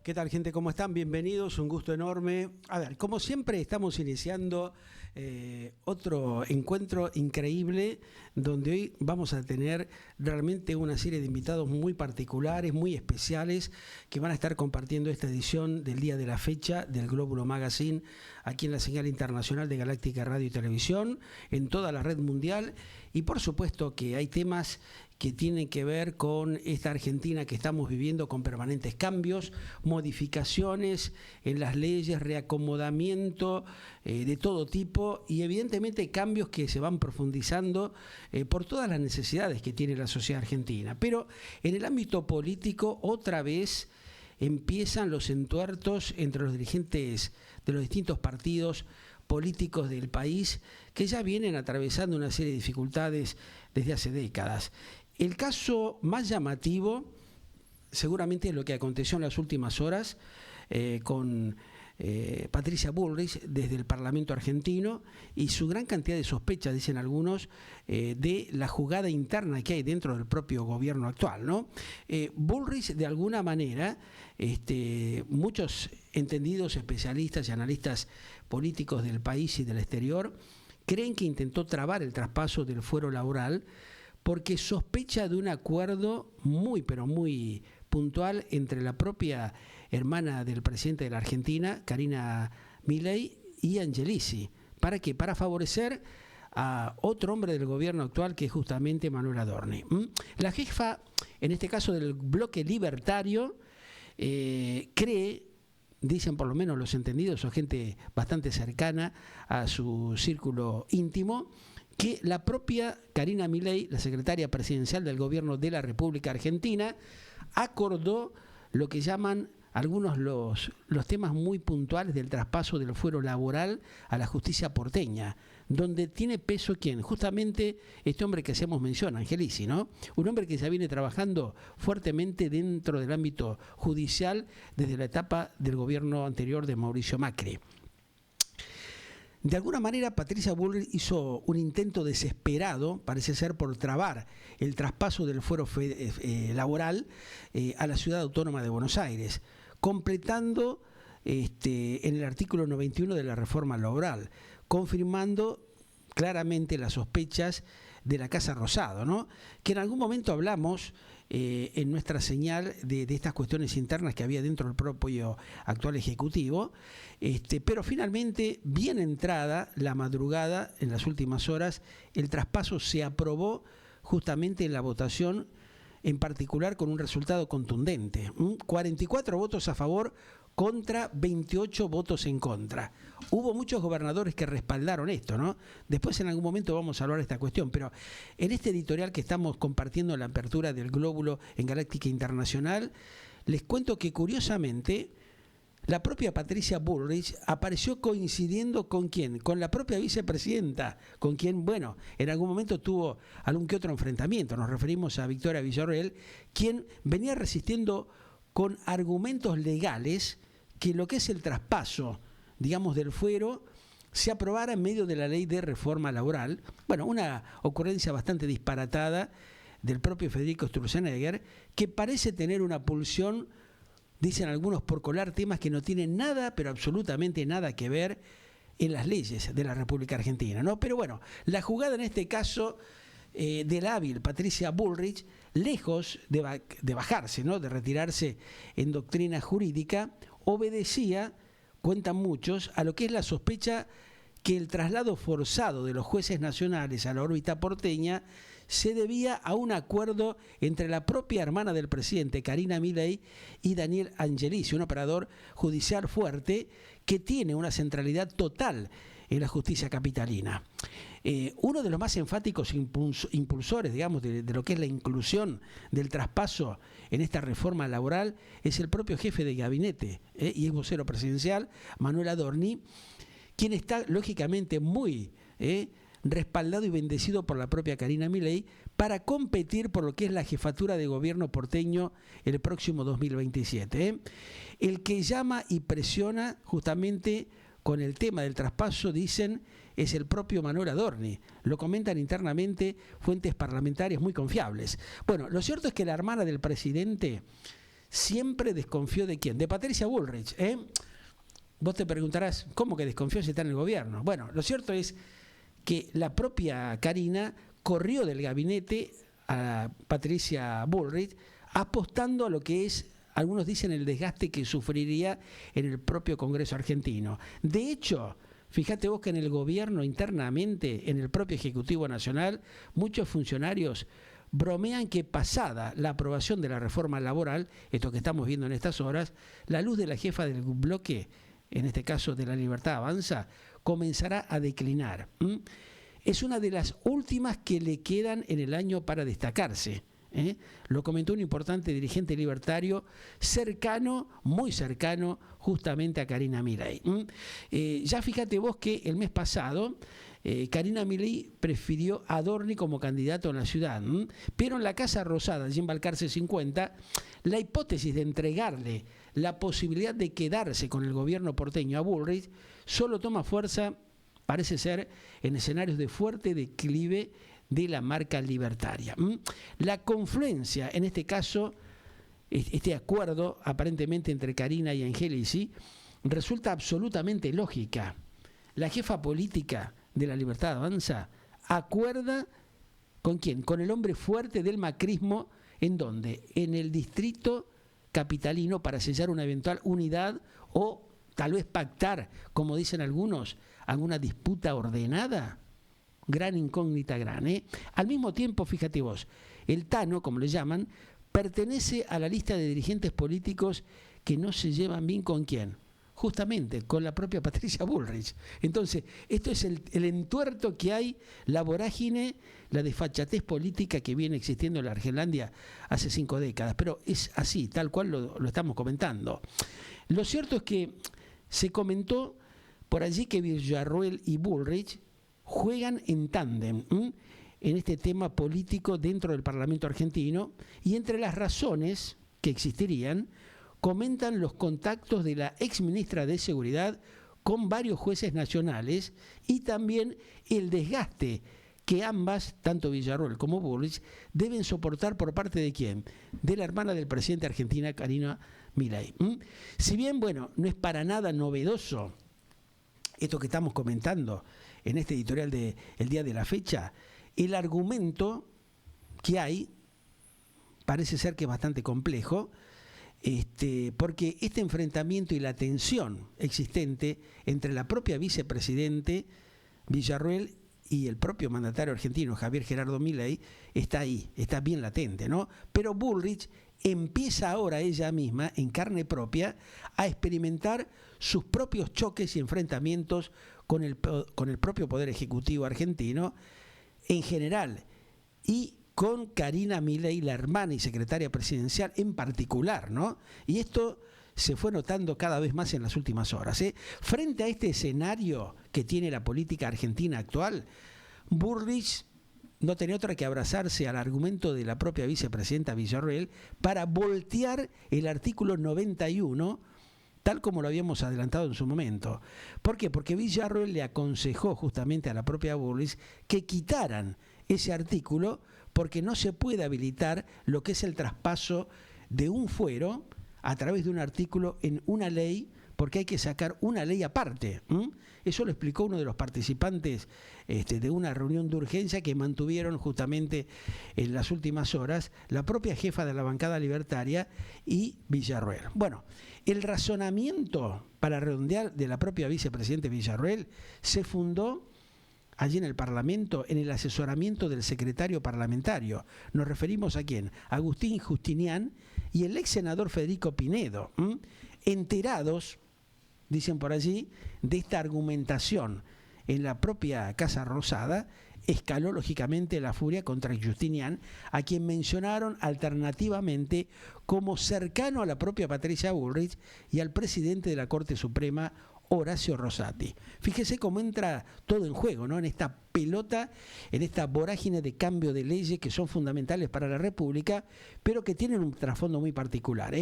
¿Qué tal, gente? ¿Cómo están? Bienvenidos, un gusto enorme. A ver, como siempre estamos iniciando otro encuentro increíble donde hoy vamos a tener realmente una serie de invitados muy particulares, muy especiales, que van a estar compartiendo esta edición del día de la fecha del Glóbulo Magazine aquí en la señal internacional de Galáctica Radio y Televisión, en toda la red mundial, y por supuesto que hay temas que tienen que ver con esta Argentina que estamos viviendo, con permanentes cambios, modificaciones en las leyes, reacomodamiento de todo tipo y evidentemente cambios que se van profundizando por todas las necesidades que tiene la sociedad argentina. Pero en el ámbito político otra vez empiezan los entuertos entre los dirigentes de los distintos partidos políticos del país que ya vienen atravesando una serie de dificultades desde hace décadas. El caso más llamativo seguramente es lo que aconteció en las últimas horas con Patricia Bullrich desde el Parlamento argentino y su gran cantidad de sospechas, dicen algunos, de la jugada interna que hay dentro del propio gobierno actual, ¿no? Bullrich, de alguna manera, muchos entendidos especialistas y analistas políticos del país y del exterior creen que intentó trabar el traspaso del fuero laboral porque sospecha de un acuerdo muy, pero muy puntual entre la propia hermana del presidente de la Argentina, Karina Milei, y Angelici. ¿Para qué? Para favorecer a otro hombre del gobierno actual, que es justamente Manuel Adorni. La jefa, en este caso del bloque libertario, cree, dicen por lo menos los entendidos o gente bastante cercana a su círculo íntimo, que la propia Karina Milei, la secretaria presidencial del gobierno de la República Argentina, acordó lo que llaman algunos los temas muy puntuales del traspaso del fuero laboral a la justicia porteña, donde tiene peso ¿quién? Justamente este hombre que hacemos mención, Angelici, ¿no? Un hombre que ya viene trabajando fuertemente dentro del ámbito judicial desde la etapa del gobierno anterior de Mauricio Macri. De alguna manera, Patricia Bullrich hizo un intento desesperado, parece ser, por trabar el traspaso del fuero laboral a la Ciudad Autónoma de Buenos Aires, completando en el artículo 91 de la reforma laboral, confirmando claramente las sospechas de la Casa Rosado, ¿no? Que en algún momento hablamos en nuestra señal de estas cuestiones internas que había dentro del propio actual Ejecutivo, pero finalmente, bien entrada la madrugada, en las últimas horas, el traspaso se aprobó justamente en la votación, en particular con un resultado contundente, 44 votos a favor contra 28 votos en contra. Hubo muchos gobernadores que respaldaron esto, ¿no? Después en algún momento vamos a hablar de esta cuestión, pero en este editorial que estamos compartiendo en la apertura del Glóbulo en Galáctica Internacional, les cuento que curiosamente la propia Patricia Bullrich apareció coincidiendo ¿con quién? Con la propia vicepresidenta, con quien, bueno, en algún momento tuvo algún que otro enfrentamiento. Nos referimos a Victoria Villarroel, quien venía resistiendo con argumentos legales que lo que es el traspaso, digamos, del fuero se aprobara en medio de la ley de reforma laboral. Bueno, una ocurrencia bastante disparatada del propio Federico Sturzenegger, que parece tener una pulsión, dicen algunos, por colar temas que no tienen nada, pero absolutamente nada que ver en las leyes de la República Argentina, ¿no? Pero bueno, la jugada en este caso del hábil Patricia Bullrich, lejos de bajarse, ¿no?, de retirarse en doctrina jurídica, obedecía, cuentan muchos, a lo que es la sospecha que el traslado forzado de los jueces nacionales a la órbita porteña se debía a un acuerdo entre la propia hermana del presidente, Karina Milei, y Daniel Angelici, un operador judicial fuerte que tiene una centralidad total en la justicia capitalina. Uno de los más enfáticos impulsores, digamos, de lo que es la inclusión del traspaso en esta reforma laboral es el propio jefe de gabinete y es vocero presidencial, Manuel Adorni, quien está lógicamente muy respaldado y bendecido por la propia Karina Milei para competir por lo que es la jefatura de gobierno porteño el próximo 2027. El que llama y presiona justamente con el tema del traspaso, dicen, es el propio Manuel Adorni. Lo comentan internamente fuentes parlamentarias muy confiables. Bueno, lo cierto es que la hermana del presidente siempre desconfió ¿de quién? De Patricia Bullrich. Vos te preguntarás, ¿cómo que desconfió si está en el gobierno? Bueno, lo cierto es que la propia Karina corrió del gabinete a Patricia Bullrich apostando a lo que es, algunos dicen, el desgaste que sufriría en el propio Congreso argentino. De hecho, fíjate vos que en el gobierno internamente, en el propio Ejecutivo Nacional, muchos funcionarios bromean que pasada la aprobación de la reforma laboral, esto que estamos viendo en estas horas, la luz de la jefa del bloque, en este caso de La Libertad Avanza, comenzará a declinar. Es una de las últimas que le quedan en el año para destacarse. Lo comentó un importante dirigente libertario cercano, muy cercano, justamente a Karina Milei. Ya fíjate vos que el mes pasado Karina Milei prefirió a Adorni como candidato en la ciudad, pero en la Casa Rosada, allí en Balcarce 50, la hipótesis de entregarle la posibilidad de quedarse con el gobierno porteño a Bullrich solo toma fuerza, parece ser, en escenarios de fuerte declive de la marca libertaria. La confluencia, en este caso, este acuerdo aparentemente entre Karina y Angelici, resulta absolutamente lógica. La jefa política de La Libertad Avanza acuerda ¿con quién? Con el hombre fuerte del macrismo, ¿en dónde? En el distrito capitalino, para sellar una eventual unidad o tal vez pactar, como dicen algunos, alguna disputa ordenada. Gran incógnita, Al mismo tiempo, fíjate vos, el Tano, como le llaman, pertenece a la lista de dirigentes políticos que no se llevan bien ¿con quién? Justamente con la propia Patricia Bullrich. Entonces, esto es el entuerto que hay, la vorágine, la desfachatez política que viene existiendo en la Argelandia hace 5 décadas. Pero es así, tal cual lo estamos comentando. Lo cierto es que se comentó por allí que Villarroel y Bullrich juegan en tándem en este tema político dentro del Parlamento argentino, y entre las razones que existirían, comentan los contactos de la exministra de Seguridad con varios jueces nacionales y también el desgaste que ambas, tanto Villarroel como Bullrich, deben soportar por parte de ¿quién? De la hermana del presidente argentina, Karina Milei. Si bien, bueno, no es para nada novedoso esto que estamos comentando en este editorial de El Día de la Fecha, el argumento que hay parece ser que es bastante complejo, porque este enfrentamiento y la tensión existente entre la propia vicepresidente Villarroel y el propio mandatario argentino Javier Gerardo Milei está ahí, está bien latente, ¿no? Pero Bullrich empieza ahora ella misma, en carne propia, a experimentar sus propios choques y enfrentamientos con el propio Poder Ejecutivo argentino en general, y con Karina Milei, la hermana y secretaria presidencial en particular, ¿no? Y esto se fue notando cada vez más en las últimas horas. Frente a este escenario que tiene la política argentina actual, Bullrich no tenía otra que abrazarse al argumento de la propia vicepresidenta Villarroel para voltear el artículo 91, tal como lo habíamos adelantado en su momento. ¿Por qué? Porque Villarroel le aconsejó justamente a la propia Bullrich que quitaran ese artículo, porque no se puede habilitar lo que es el traspaso de un fuero a través de un artículo en una ley, porque hay que sacar una ley aparte. Eso lo explicó uno de los participantes de una reunión de urgencia que mantuvieron justamente en las últimas horas la propia jefa de la bancada libertaria y Villarroel. Bueno, el razonamiento, para redondear, de la propia vicepresidente Villarroel se fundó allí en el Parlamento, en el asesoramiento del secretario parlamentario. Nos referimos a ¿quién? Agustín Justinian y el ex senador Federico Pinedo, enterados, dicen por allí, de esta argumentación en la propia Casa Rosada. Escaló lógicamente la furia contra Justinian, a quien mencionaron alternativamente como cercano a la propia Patricia Bullrich y al presidente de la Corte Suprema, Horacio Rosati. Fíjese cómo entra todo en juego, ¿no? En esta pelota, en esta vorágine de cambio de leyes que son fundamentales para la República, pero que tienen un trasfondo muy particular.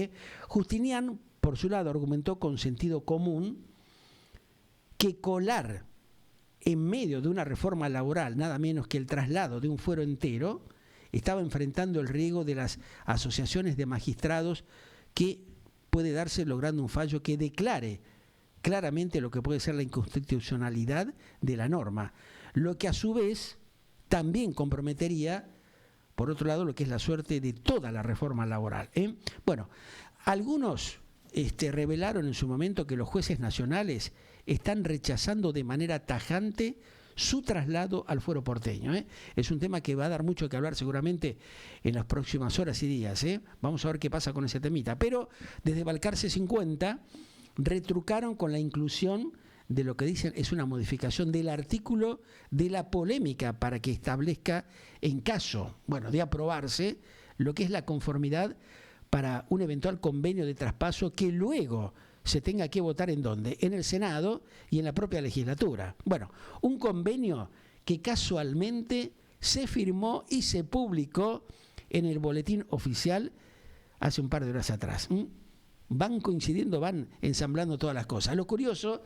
Justinian, por su lado, argumentó con sentido común que colar en medio de una reforma laboral, nada menos que el traslado de un fuero entero, estaba enfrentando el riesgo de las asociaciones de magistrados que puede darse logrando un fallo que declare claramente lo que puede ser la inconstitucionalidad de la norma, lo que a su vez también comprometería, por otro lado, lo que es la suerte de toda la reforma laboral. Bueno, algunos revelaron en su momento que los jueces nacionales están rechazando de manera tajante su traslado al fuero porteño. Es un tema que va a dar mucho que hablar seguramente en las próximas horas y días. Vamos a ver qué pasa con ese temita. Pero desde Balcarce 50 retrucaron con la inclusión de lo que dicen es una modificación del artículo de la polémica para que establezca, en caso, de aprobarse, lo que es la conformidad para un eventual convenio de traspaso que luego se tenga que votar ¿en dónde? En el Senado y en la propia legislatura. Bueno, un convenio que casualmente se firmó y se publicó en el boletín oficial hace un par de horas atrás. Van coincidiendo, van ensamblando todas las cosas. Lo curioso,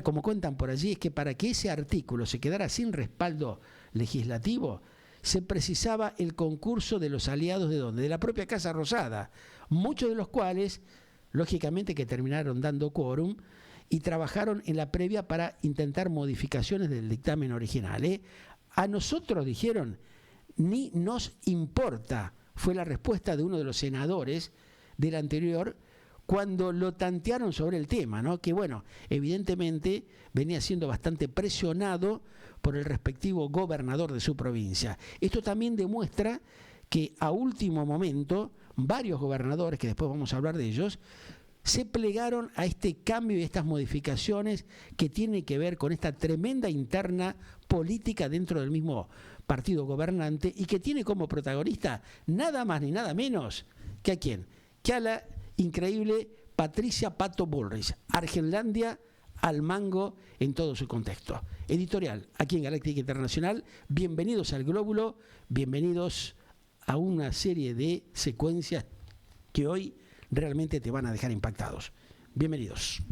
como cuentan por allí, es que para que ese artículo se quedara sin respaldo legislativo, se precisaba el concurso de los aliados ¿de dónde? De la propia Casa Rosada, muchos de los cuales, lógicamente, que terminaron dando quórum y trabajaron en la previa para intentar modificaciones del dictamen original. A nosotros, dijeron, ni nos importa, fue la respuesta de uno de los senadores del anterior cuando lo tantearon sobre el tema, ¿no? Que evidentemente venía siendo bastante presionado por el respectivo gobernador de su provincia. Esto también demuestra que a último momento varios gobernadores, que después vamos a hablar de ellos, se plegaron a este cambio y estas modificaciones que tienen que ver con esta tremenda interna política dentro del mismo partido gobernante y que tiene como protagonista nada más ni nada menos que ¿a quién? Que a la increíble Patricia Pato Bullrich, Argenlandia al mango en todo su contexto. Editorial, aquí en Galáctica Internacional. Bienvenidos al Glóbulo, bienvenidos a una serie de secuencias que hoy realmente te van a dejar impactados. Bienvenidos.